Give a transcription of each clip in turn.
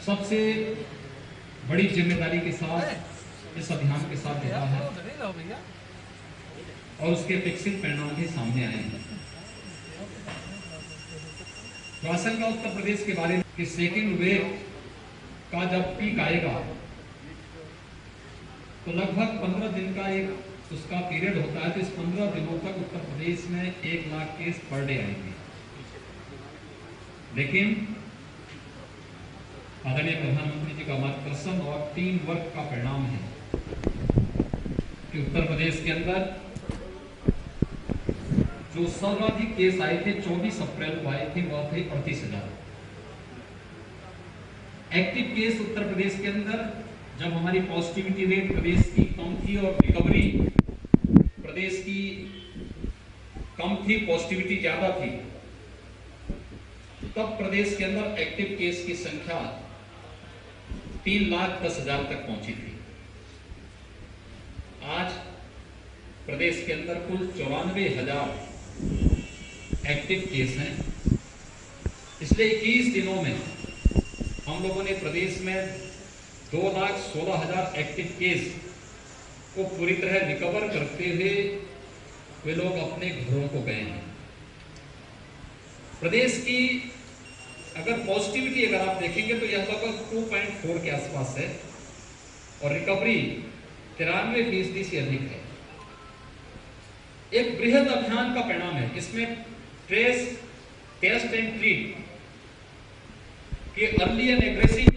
सबसे बड़ी जिम्मेदारी के साथ इस अभियान के साथ जुड़ा है और उसके अपेक्षित परिणाम भी सामने आए हैं। तो आशंका उत्तर प्रदेश के बारे में कि सेकेंड वेव का जब पीक आएगा तो लगभग 15 दिन का एक उसका पीरियड होता है। तो इस 15 दिनों तक उत्तर प्रदेश में 1 लाख केस पर डे आएंगे। लेकिन आदरणीय प्रधानमंत्री जी का मार्गदर्शन और टीम वर्क का परिणाम है कि उत्तर प्रदेश के अंदर जो सर्वाधिक केस आए थे 24 अप्रैल को आए थे वह थे 38,000। एक्टिव केस उत्तर प्रदेश के अंदर जब हमारी पॉजिटिविटी रेट प्रदेश की कम थी और रिकवरी प्रदेश की कम थी, पॉजिटिविटी ज्यादा थी, तब प्रदेश के अंदर एक्टिव केस की संख्या 3,10,000 तक पहुंची थी। आज प्रदेश के अंदर कुल 94,000 एक्टिव केस हैं। पिछले 21 दिनों में हम लोगों ने प्रदेश में 2,16,000 एक्टिव केस को पूरी तरह रिकवर करते हुए वे लोग अपने घरों को गए हैं। प्रदेश की अगर पॉजिटिविटी अगर आप देखेंगे तो यह लगभग 2.4 के आसपास है और रिकवरी 93% से अधिक है। एक बृहद अभियान का परिणाम है। इसमें ट्रेस, टेस्ट एंड ट्रीट के अर्ली एंड एग्रेसिव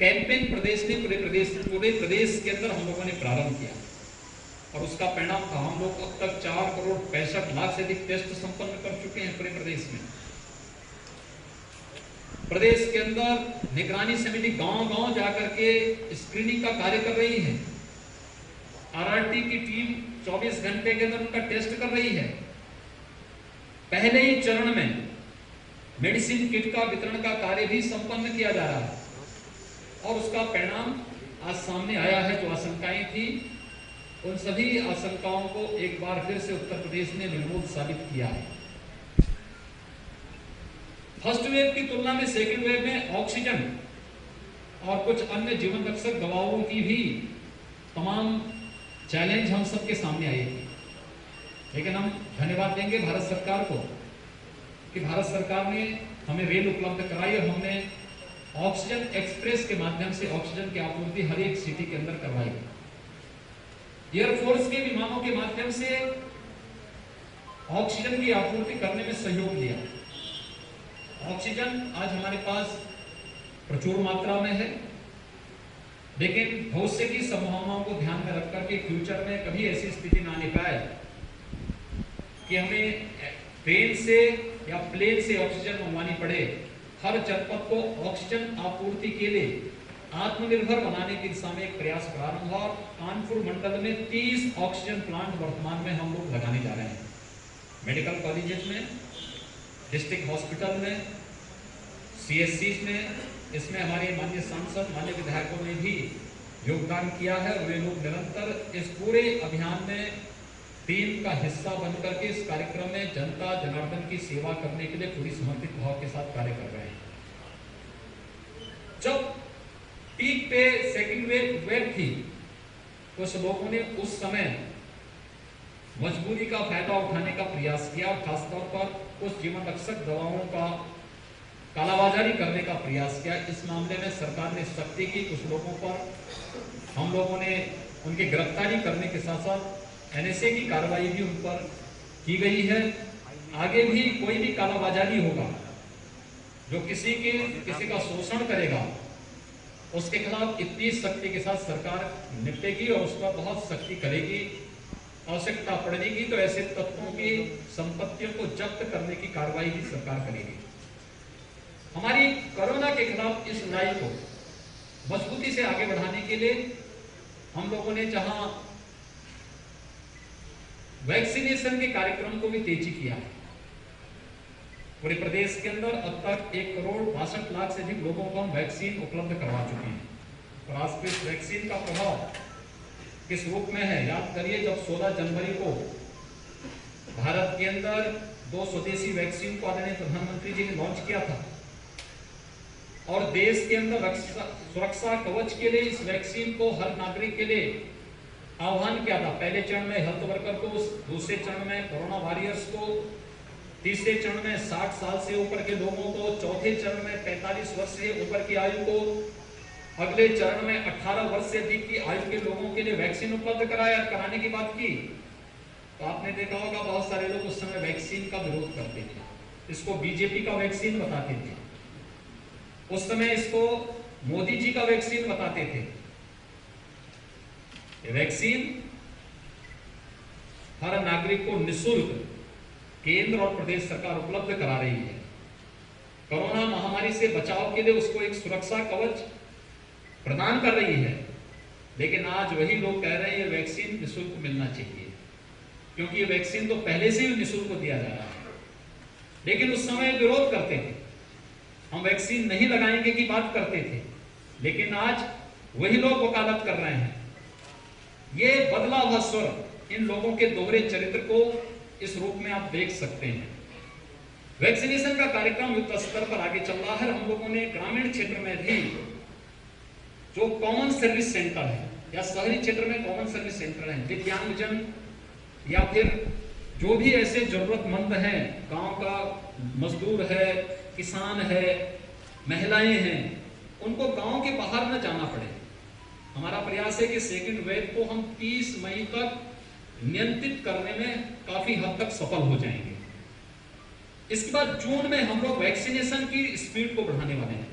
कैंपेन प्रदेश ने पूरे प्रदेश के अंदर हम लोगों ने प्रारंभ किया और उसका परिणाम था हम लोग अब तक 4,65,00,000 से अधिक टेस्ट संपन्न कर चुके हैं पूरे प्रदेश में। प्रदेश के अंदर निगरानी समिति गांव-गांव जाकर के स्क्रीनिंग का कार्य कर रही है। आरआरटी की टीम 24 घंटे के अंदर उनका टेस्ट कर रही है। पहले ही चरण में मेडिसिन किट का वितरण का कार्य भी संपन्न किया जा रहा है और उसका परिणाम आज सामने आया है। जो आशंकाएं थी उन सभी आशंकाओं को एक बार फिर से उत्तर प्रदेश ने निर्मूल साबित किया है। फर्स्ट वेव की तुलना में सेकेंड वेव में ऑक्सीजन और कुछ अन्य जीवन रक्षक दवाओं की भी तमाम चैलेंज हम सबके सामने आए थे। लेकिन हम धन्यवाद देंगे भारत सरकार को कि भारत सरकार ने हमें रेल उपलब्ध कराई और हमने ऑक्सीजन एक्सप्रेस के माध्यम से ऑक्सीजन की आपूर्ति हर एक सिटी के अंदर करवाई। एयरफोर्स के विमानों के माध्यम से ऑक्सीजन की आपूर्ति करने में सहयोग दिया। ऑक्सीजन आज हमारे पास प्रचुर मात्रा में है, लेकिन भविष्य की संभावनाओं को ध्यान में रखकर के फ्यूचर में कभी ऐसी स्थिति ना आने पाए कि हमें ट्रेन से या प्लेन से ऑक्सीजन मंगवानी पड़े। हर जनपद को ऑक्सीजन आपूर्ति के लिए आत्मनिर्भर बनाने की दिशा में एक प्रयास प्रारंभ हुआ। कानपुर मंडल में 30 ऑक्सीजन प्लांट वर्तमान में हम लोग लगाने जा रहे हैं। मेडिकल कॉलेजेस में, डिस्ट्रिक्ट हॉस्पिटल में, सीएससी में, इसमें हमारे माननीय सांसद, माननीय विधायकों ने भी योगदान किया है और वे लोग निरंतर इस पूरे अभियान में टीम का हिस्सा बनकर के इस कार्यक्रम में जनता जनार्दन की सेवा करने के लिए पूरी समर्पित भाव के साथ कार्य कर रहे हैं। जब पीक पे सेकेंड वेव थी, कुछ लोगों ने उस समय मजबूरी का फायदा उठाने का प्रयास किया, खासतौर पर कुछ जीवन रक्षक दवाओं का कालाबाजारी करने का प्रयास किया। इस मामले में सरकार ने सख्ती की। कुछ लोगों पर हम लोगों ने उनकी गिरफ्तारी करने के साथ साथ एनएसए की कार्रवाई भी उन पर की गई है। आगे भी कोई भी कालाबाजारी होगा, जो किसी का शोषण करेगा, उसके खिलाफ इतनी सख्ती के साथ सरकार निपटेगी और उस पर बहुत सख्ती करेगी। आवश्यकता पड़ेगी तो ऐसे तत्वों की संपत्तियों को जब्त करने की कार्रवाई भी सरकार करेगी। हमारी कोरोना के खिलाफ इस लड़ाई को मजबूती से आगे बढ़ाने के लिए हम लोगों ने जहां वैक्सीनेशन के कार्यक्रम को भी तेजी किया है। पूरे प्रदेश के अंदर अब तक 1,62,00,000 से अधिक लोगों को हम वैक्सीन उपलब्ध करवा चुके हैं। और आज इस वैक्सीन का प्रभाव किस रूप में है, याद करिए जब 16 जनवरी को भारत के अंदर 2 स्वदेशी वैक्सीन को आदरणीय प्रधानमंत्री जी ने लॉन्च किया था, और देश के अंदर सुरक्षा कवच के लिए इस वैक्सीन को हर नागरिक के लिए आह्वान किया था। पहले चरण में हेल्थ वर्कर को, दूसरे चरण में कोरोना वॉरियर्स को, तीसरे चरण में 60 साल से ऊपर के लोगों को, चौथे चरण में 45 वर्ष से ऊपर की आयु को, अगले चरण में 18 वर्ष से अधिक की आयु के लोगों के लिए वैक्सीन उपलब्ध कराने की बात की। तो आपने देखा होगा बहुत सारे लोग उस समय वैक्सीन का विरोध करते थे, इसको बीजेपी का वैक्सीन बताते थे, उस समय इसको मोदी जी का वैक्सीन बताते थे। ये वैक्सीन हर नागरिक को निःशुल्क केंद्र और प्रदेश सरकार उपलब्ध करा रही है। कोरोना महामारी से बचाव के लिए उसको एक सुरक्षा कवच प्रदान कर रही है। लेकिन आज वही लोग कह रहे हैं ये वैक्सीन निःशुल्क मिलना चाहिए, क्योंकि ये वैक्सीन तो पहले से ही निःशुल्क दिया जा रहा है। लेकिन उस समय विरोध करते थे, हम वैक्सीन नहीं लगाएंगे की बात करते थे। लेकिन आज वही लोग वकालत कर रहे हैं। ये बदला हुआ स्वर, इन लोगों के दोहरे चरित्र को इस रूप में आप देख सकते हैं। वैक्सीनेशन का कार्यक्रम युद्ध स्तर पर आगे चल रहा है। हम लोगों ने ग्रामीण क्षेत्र में भी जो कॉमन सर्विस सेंटर है या शहरी क्षेत्र में कॉमन सर्विस सेंटर है, दिव्यांगजन या फिर जो भी ऐसे जरूरतमंद हैं, गांव का मजदूर है, किसान है, महिलाएं हैं, उनको गांव के बाहर न जाना पड़े। हमारा प्रयास है कि सेकेंड वेव को हम 30 मई तक नियंत्रित करने में काफी हद तक सफल हो जाएंगे। इसके बाद जून में हम लोग वैक्सीनेशन की स्पीड को बढ़ाने वाले हैं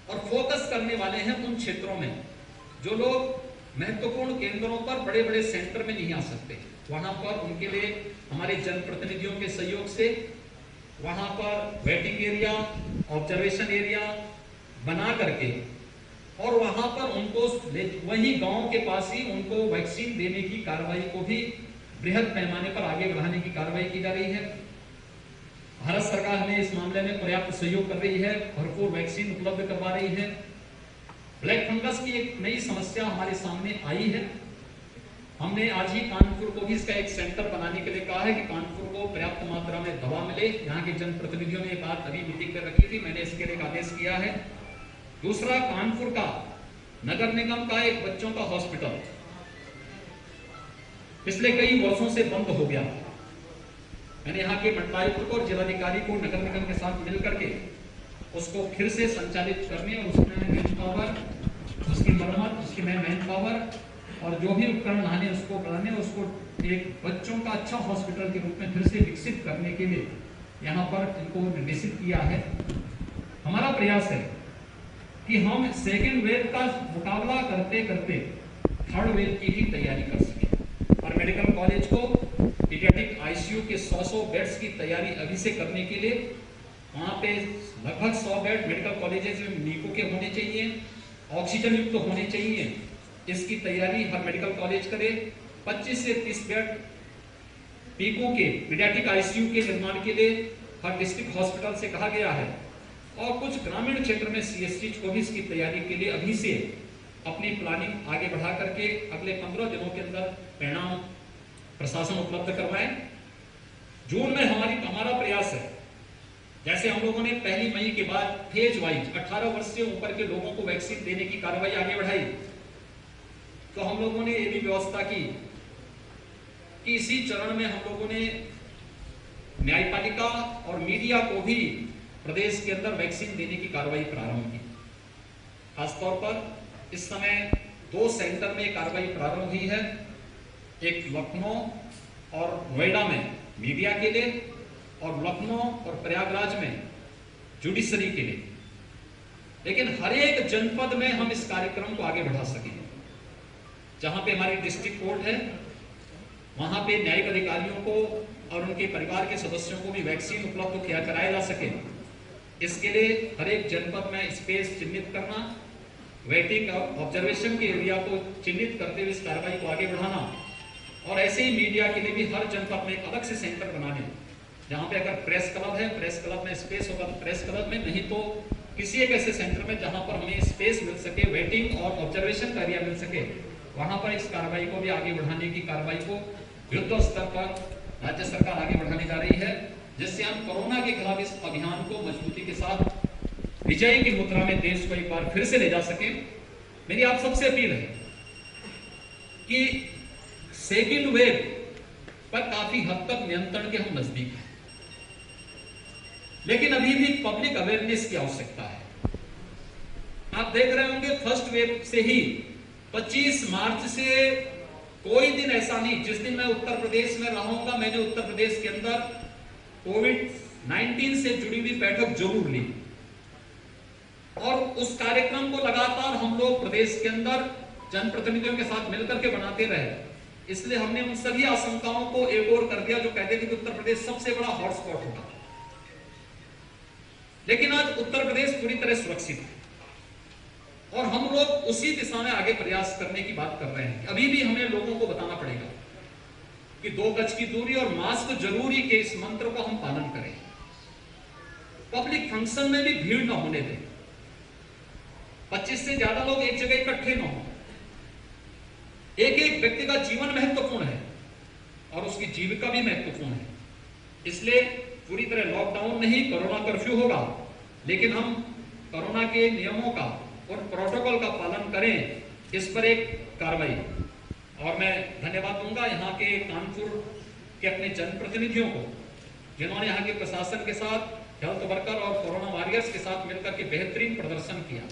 और फोकस करने वाले हैं उन क्षेत्रों में जो लोग महत्वपूर्ण केंद्रों पर, बड़े बड़े सेंटर में नहीं आ सकते। वहां पर उनके लिए हमारे जनप्रतिनिधियों के सहयोग से वहां पर वेटिंग एरिया, ऑब्जर्वेशन एरिया बना करके और वहां पर उनको वही गांव के पास ही उनको वैक्सीन देने की कार्रवाई को भी बृहद पैमाने पर आगे बढ़ाने की कार्रवाई की जा रही है। भारत सरकार हमें इस मामले में पर्याप्त सहयोग कर रही है, भरपूर वैक्सीन उपलब्ध करवा रही है। ब्लैक फंगस की एक नई समस्या हमारे सामने आई है। हमने आज ही कानपुर को भी इसका एक सेंटर बनाने के लिए कहा है कि कानपुर को पर्याप्त मात्रा में दवा मिले। यहाँ के जनप्रतिनिधियों ने ये बात अभी मीटिंग में रखी थी, मैंने इसके लिए एक आदेश किया है। दूसरा, कानपुर का नगर निगम का एक बच्चों का हॉस्पिटल पिछले कई वर्षों से बंद हो गया। मैंने यहाँ के मंडलायुक्त को और जिलाधिकारी को नगर निगम के साथ मिल करके उसको फिर से संचालित करने और उसमें मैन पावर, उसकी मरम्मत, उसकी मैन पावर और जो भी उपकरण लाने उसको बढ़ाने, उसको एक बच्चों का अच्छा हॉस्पिटल के रूप में फिर से विकसित करने के लिए यहाँ पर इनको निर्देशित किया है। हमारा प्रयास है कि हम सेकेंड वेव का मुकाबला करते करते थर्ड वेव की भी तैयारी कर सकें और मेडिकल कॉलेज को पीडियाट्रिक आईसीयू के 100 बेड्स की तैयारी अभी से करने के लिए वहाँ पे लगभग 100 बेड मेडिकल कॉलेजेस में नीको के होने चाहिए, ऑक्सीजन युक्त तो होने चाहिए। इसकी तैयारी हर मेडिकल कॉलेज करे। 25 से 30 बेड पीको के पीडियाट्रिक आईसीयू के निर्माण के लिए हर डिस्ट्रिक्ट हॉस्पिटल से कहा गया है और कुछ ग्रामीण क्षेत्र में सीएससी को भी इसकी तैयारी के लिए अभी से अपनी प्लानिंग आगे बढ़ा करके अगले 15 दिनों के अंदर परिणाम प्रशासन उपलब्ध करवाए। जून में हमारा प्रयास है, जैसे हम लोगों ने 1 मई के बाद फेज वाइज 18 वर्ष से ऊपर के लोगों को वैक्सीन देने की कार्रवाई आगे बढ़ाई, तो हम लोगों ने ये भी व्यवस्था की कि इसी चरण में हम लोगों ने न्यायपालिका और मीडिया को भी प्रदेश के अंदर वैक्सीन देने की कार्रवाई प्रारंभ की। खासतौर पर इस समय 2 सेंटर में कार्रवाई प्रारंभ हुई है, एक लखनऊ और नोएडा में मीडिया के लिए और लखनऊ और प्रयागराज में जुडिशरी के लिए। लेकिन हर एक जनपद में हम इस कार्यक्रम को आगे बढ़ा सकें। जहां पे हमारी डिस्ट्रिक्ट कोर्ट है वहां पे न्यायिक अधिकारियों को और उनके परिवार के सदस्यों को भी वैक्सीन उपलब्ध कराया जा सके। इसके लिए हर एक जनपद में स्पेस चिन्हित करना, वेटिंग ऑब्जर्वेशन के एरिया को चिन्हित करते हुए इस कार्रवाई को आगे बढ़ाना और ऐसे ही मीडिया के लिए भी हर जनपद में एक अलग से सेंटर बनाने, जहां पे अगर प्रेस क्लब है, प्रेस क्लब में स्पेस होगा तो प्रेस क्लब में, नहीं तो किसी एक ऐसे सेंटर में जहां पर हमें स्पेस मिल सके, वेटिंग और ऑब्जर्वेशन का एरिया मिल सके, वहां पर इस कार्रवाई को भी आगे बढ़ाने की कार्रवाई को युद्ध स्तर पर राज्य सरकार आगे बढ़ाने जा रही है, जिससे हम कोरोना के खिलाफ इस अभियान को मजबूती के साथ विजय की मुद्रा में देश को एक बार फिर से ले जा सके। मेरी आप सबसे अपील है कि सेकेंड वेव पर काफी हद तक नियंत्रण के हम नजदीक हैं, लेकिन अभी भी पब्लिक अवेयरनेस की आवश्यकता है। आप देख रहे होंगे फर्स्ट वेव से ही 25 मार्च से कोई दिन ऐसा नहीं जिस दिन मैं उत्तर प्रदेश में रहूंगा मैंने उत्तर प्रदेश के अंदर कोविड-19 से जुड़ी हुई बैठक जरूर ली, और उस कार्यक्रम को लगातार हम लोग प्रदेश के अंदर जनप्रतिनिधियों के साथ मिलकर के बनाते रहे। इसलिए हमने उन सभी आशंकाओं को एक और कर दिया जो कहते थे कि उत्तर प्रदेश सबसे बड़ा हॉटस्पॉट होगा, लेकिन आज उत्तर प्रदेश पूरी तरह सुरक्षित है और हम लोग उसी दिशा में आगे प्रयास करने की बात कर रहे हैं। अभी भी हमें लोगों को बताना पड़ेगा कि 2 गज की दूरी और मास्क जरूरी के इस मंत्र को हम पालन करें। पब्लिक फंक्शन में भी भीड़ न होने दें, 25 से ज्यादा लोग एक जगह इकट्ठे न हो। एक एक व्यक्ति का जीवन महत्वपूर्ण है और उसकी जीविका भी महत्वपूर्ण है, इसलिए पूरी तरह लॉकडाउन नहीं, कोरोना कर्फ्यू होगा, लेकिन हम कोरोना के नियमों का और प्रोटोकॉल का पालन करें, इस पर एक कार्रवाई। और मैं धन्यवाद दूंगा यहाँ के कानपुर के अपने जनप्रतिनिधियों को जिन्होंने यहाँ के प्रशासन के साथ, हेल्थ वर्कर और कोरोना वॉरियर्स के साथ मिलकर के बेहतरीन प्रदर्शन किया।